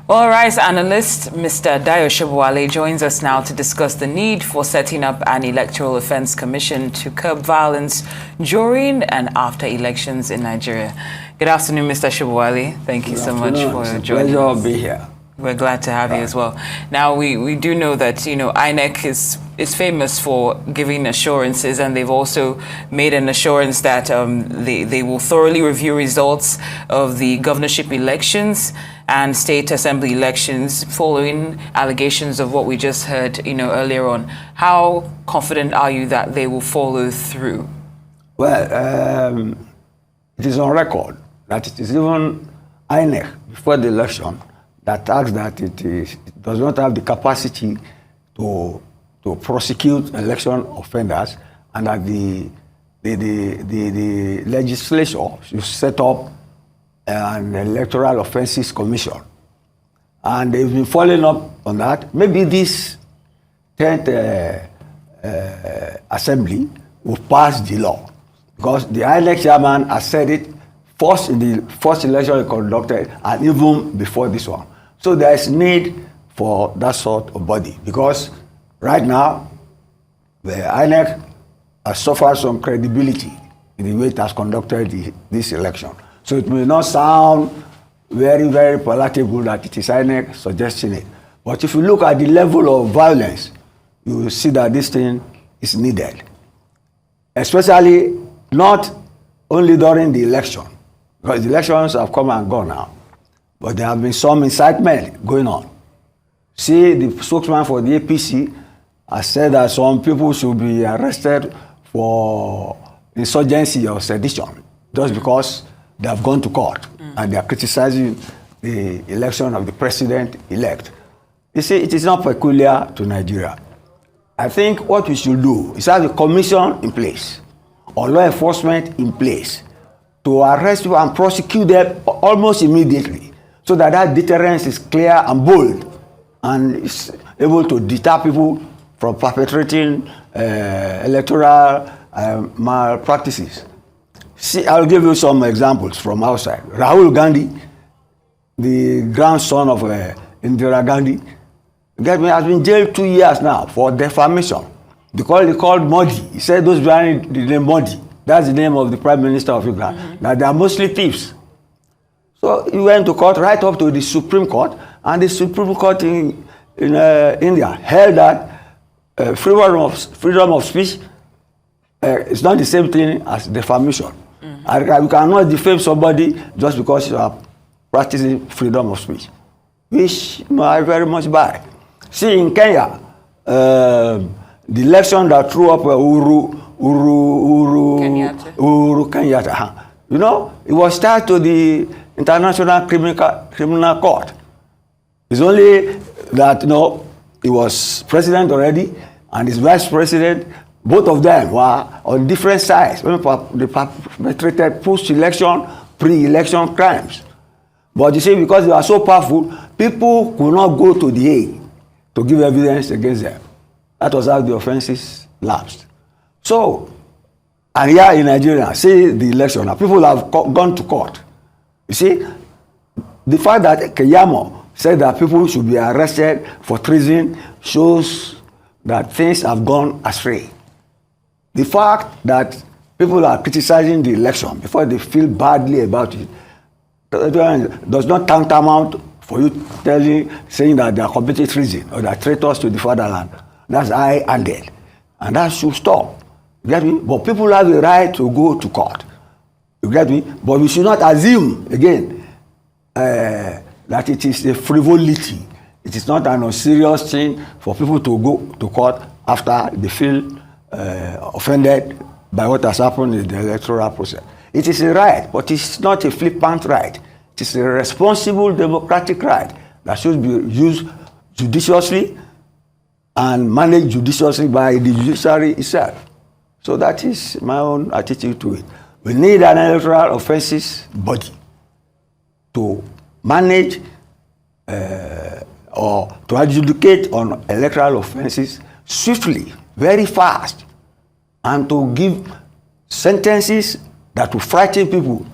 Well, rights analyst Mr. Dayo Shibwale joins us now to discuss the need for setting up an electoral offense commission to curb violence during and after elections in Nigeria. Good afternoon, Mr. Shibwale. Thank you so much for joining us. Pleasure to be here. We're glad to have you as well. Now, we do know that, INEC is famous for giving assurances, and they've also made an assurance that they will thoroughly review results of the governorship elections and state assembly elections following allegations of what we just heard, earlier on. How confident are you that they will follow through? Well, it is on record that it is even INEC before the election that asked that it does not have the capacity to prosecute election offenders, and that the legislature should set up an electoral offenses commission. And they've been following up on that. Maybe this 10th assembly will pass the law, because the INEC chairman has said it first in the first election he conducted and even before this one. So there is need for that sort of body, because right now the INEC has suffered some credibility in the way it has conducted this election. So it may not sound very, very palatable that it is INEC suggesting it. But if you look at the level of violence, you will see that this thing is needed. Especially not only during the election, because the elections have come and gone now, but there have been some incitement going on. See, the spokesman for the APC has said that some people should be arrested for insurgency or sedition just because they have gone to court and they are criticizing the election of the president-elect. You see, it is not peculiar to Nigeria. I think what we should do is have a commission in place or law enforcement in place to arrest people and prosecute them almost immediately, so that that deterrence is clear and bold and is able to deter people from perpetrating electoral malpractices. See, I'll give you some examples from outside. Rahul Gandhi, the grandson of Indira Gandhi, has been jailed 2 years now for defamation. Because he called Modi. He said those behind the name Modi, that's the name of the Prime Minister of England, that they are mostly thieves. So he went to court, right up to the Supreme Court, and the Supreme Court in India held that freedom of speech is not the same thing as defamation. You cannot defame somebody just because you are practicing freedom of speech, which I very much buy. See, in Kenya, the election that threw up Uhuru Kenyatta, it was tied to the International Criminal Court. It's only that, he was president already, and his vice president, both of them were on different sides. They perpetrated post-election, pre-election crimes. But you see, because they are so powerful, people could not go to the Hague to give evidence against them. That was how the offenses lapsed. So, and here in Nigeria, see the election, people have gone to court. You see, the fact that Keyamo said that people should be arrested for treason shows that things have gone astray. The fact that people are criticizing the election before they feel badly about it does not tantamount for you saying that they are committing treason or they are traitors to the fatherland. That's high-handed, and that should stop. You get me? But people have the right to go to court. You get me? But we should not assume, again, that it is a frivolity. It is not an unserious thing for people to go to court after they feel offended by what has happened in the electoral process. It is a right, but it's not a flippant right. It is a responsible democratic right that should be used judiciously and managed judiciously by the judiciary itself. So that is my own attitude to it. We need an electoral offenses body to manage or to adjudicate on electoral offenses swiftly, very fast, and to give sentences that will frighten people,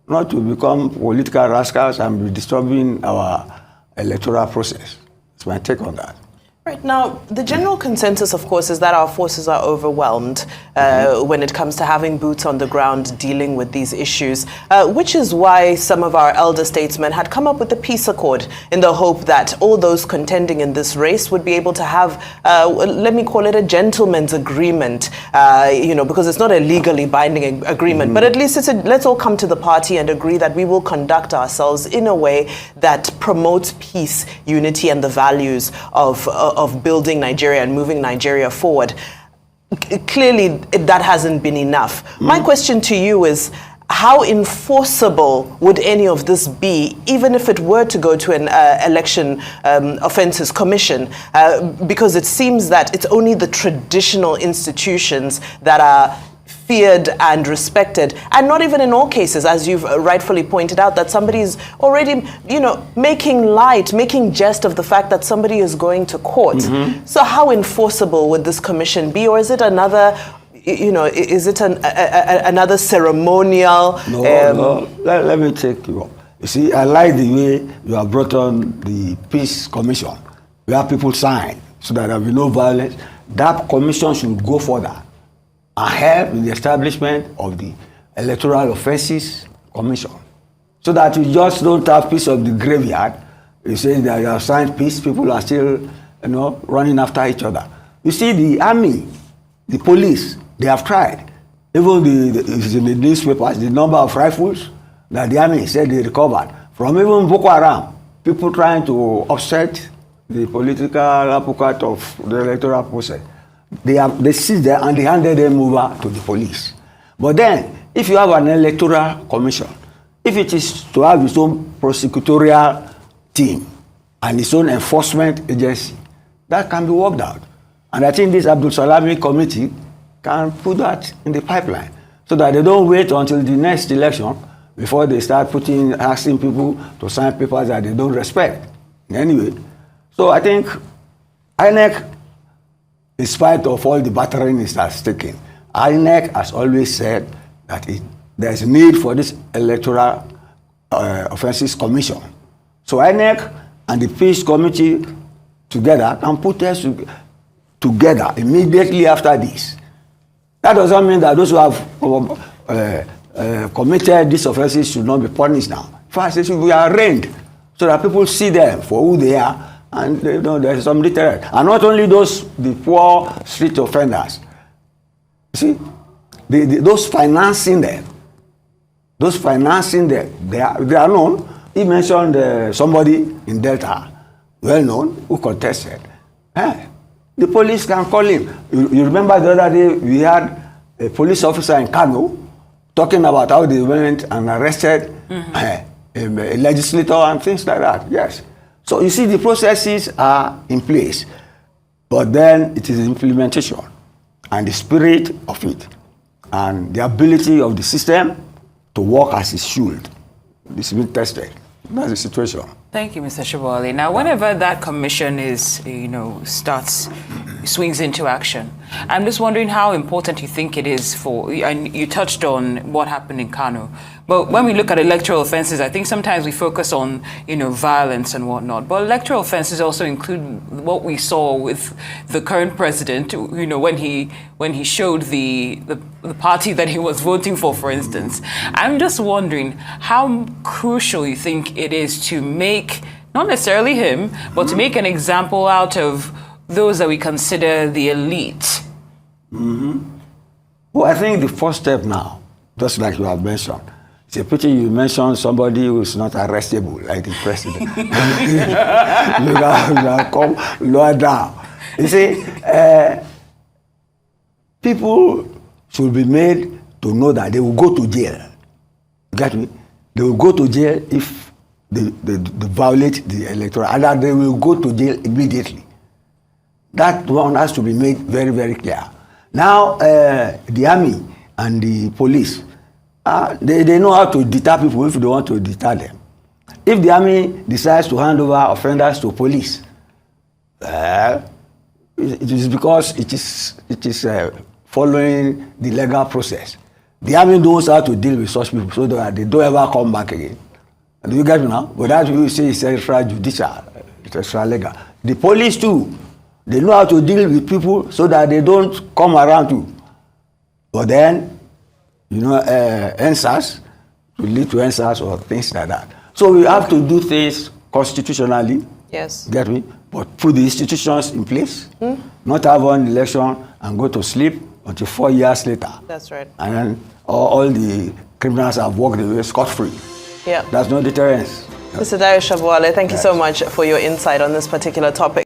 not to become political rascals and be disturbing our electoral process. That's my take on that. Right. Now, the general consensus, of course, is that our forces are overwhelmed when it comes to having boots on the ground dealing with these issues, which is why some of our elder statesmen had come up with the peace accord in the hope that all those contending in this race would be able to have, let me call it a gentleman's agreement, because it's not a legally binding agreement, but at least let's all come to the party and agree that we will conduct ourselves in a way that promotes peace, unity, and the values of building Nigeria and moving Nigeria forward. Clearly, that hasn't been enough. My question to you is, how enforceable would any of this be, even if it were to go to an election offences commission? Because it seems that it's only the traditional institutions that are feared and respected, and not even in all cases, as you've rightfully pointed out, that somebody's already, making jest of the fact that somebody is going to court. So how enforceable would this commission be, or is it another, another ceremonial? No. Let me take you up. You see, I like the way you have brought on the Peace Commission, where people sign so that there will be no violence. That commission should go further and help in the establishment of the Electoral Offences Commission, so that you just don't have peace of the graveyard. You say that you have signed peace, people are still, running after each other. You see, the army, the police, they have tried. Even it's in the newspapers, the number of rifles that the army said they recovered from even Boko Haram, people trying to upset the political appetite of the electoral process. They seized them and they handed them over to the police. But then, if you have an electoral commission, if it is to have its own prosecutorial team and its own enforcement agency, that can be worked out. And I think this Abdul Salami committee can put that in the pipeline, so that they don't wait until the next election before they start asking people to sign papers that they don't respect. Anyway, so I think INEC, in spite of all the battering it has taken, INEC has always said that there's need for this Electoral Offences Commission. So INEC and the Peace Committee together can put us together immediately after this. That doesn't mean that those who have committed these offences should not be punished now. First, they should be arraigned so that people see them for who they are. And there's some deterrent. And not only the poor street offenders. See, those financing them, they are known. He mentioned somebody in Delta, well known, who contested. The police can call him. You remember the other day we had a police officer in Kano talking about how they went and arrested a legislator and things like that. Yes. So you see, the processes are in place, but then it is the implementation and the spirit of it and the ability of the system to work as it should. This has been tested. That's the situation. Thank you, Mr. Shibali. Now, whenever that commission swings into action, I'm just wondering how important you think it is and you touched on what happened in Kano, but when we look at electoral offenses, I think sometimes we focus on, violence and whatnot, but electoral offenses also include what we saw with the current president, when he showed the party that he was voting for instance. I'm just wondering how crucial you think it is to make, not necessarily him, but to make an example out of those that we consider the elite. Well, I think the first step now, just like you have mentioned, it's a pity you mentioned somebody who is not arrestable, like the president. You can come lower down. You see, people should be made to know that they will go to jail. You get me? They will go to jail if they violate the electoral, and that they will go to jail immediately. That one has to be made very, very clear. Now, the army and the police, they know how to deter people if they want to deter them. If the army decides to hand over offenders to police, it is because it is following the legal process. The army knows how to deal with such people so that they don't ever come back again. Do you get me now? But that we say is extrajudicial. it's extra-legal. The police too, they know how to deal with people so that they don't come around you. But then, you know, NSAS will lead to NSAS or things like that. So we have to do things constitutionally. Yes. Get me? But put the institutions in place, not have one election and go to sleep until 4 years later. That's right. And then all the criminals have walked away scot-free. Yeah. That's no deterrence. Mr. Dayo Shabuwale, thank you so much for your insight on this particular topic.